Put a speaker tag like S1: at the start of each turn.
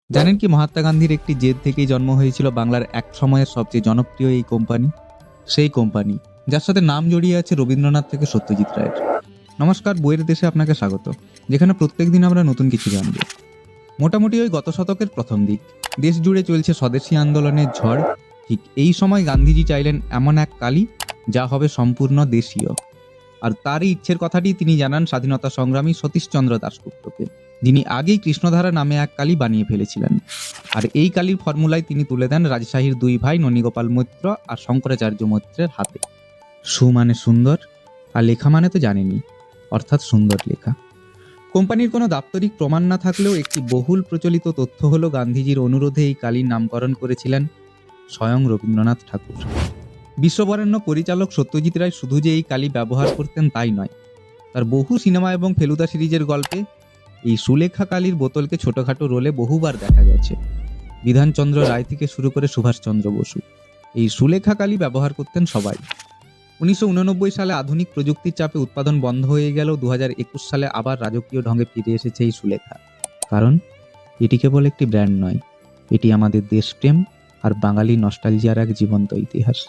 S1: জানেন কি মহাত্মা গান্ধীর একটি জেদ থেকেই জন্ম হয়েছিল বাংলার এক সময়ের সবচেয়ে জনপ্রিয় এই কোম্পানি, সেই কোম্পানি যার সাথে নাম জড়িয়ে আছে রবীন্দ্রনাথ থেকে সত্যজিৎ রায়ের। নমস্কার, বইয়ের দেশে আপনাকে স্বাগত, যেখানে প্রত্যেকদিন আমরা নতুন কিছু জানব। মোটামুটি ওই গত শতকের প্রথম দিক, দেশ জুড়ে চলছে স্বদেশী আন্দোলনের ঝড়। ঠিক এই সময় গান্ধীজি চাইলেন এমন এক কালি যা হবে সম্পূর্ণ দেশীয়। আর তারই ইচ্ছের কথাটি তিনি জানান স্বাধীনতা সংগ্রামী সতীশচন্দ্র দাশগুপ্তকে, যিনি আগেই কৃষ্ণধারা নামে এক কালি বানিয়ে ফেলেছিলেন। আর এই কালির ফর্মুলায় তিনি তুলে দেন রাজশাহীর দুই ভাই ননীগোপাল মৈত্র আর শঙ্করাচার্য মৈত্রের হাতে। সু মানে সুন্দর, আর লেখা মানে তো জানেনি, অর্থাৎ সুন্দর লেখা। কোম্পানির কোনো দাপ্তরিক প্রমাণ না থাকলেও একটি বহুল প্রচলিত তথ্য হলো গান্ধীজির অনুরোধে এই কালির নামকরণ করেছিলেন স্বয়ং রবীন্দ্রনাথ ঠাকুর। বিশ্ববরেণ্য পরিচালক সত্যজিৎ রায় শুধু যে এই কালি ব্যবহার করতেন তাই নয়, তার বহু সিনেমা এবং ফেলুদা সিরিজের গল্পে এই সুলেখা কালির বোতলকে ছোটখাটো রোলে বহুবার দেখা গেছে। বিধানচন্দ্র রায় থেকে শুরু করে সুভাষচন্দ্র বসু এই সুলেখা কালি ব্যবহার করতেন সবাই। 1989 সালে আধুনিক প্রযুক্তির চাপে উৎপাদন বন্ধ হয়ে গেল। 2021 সালে আবার রাজকীয় ঢঙে ফিরে এসেছে এই সুলেখা। কারণ এটি কেবল একটি ব্র্যান্ড নয়, এটি আমাদের দেশপ্রেম আর বাঙালি নস্টালজিয়ার এক জীবন্ত ইতিহাস।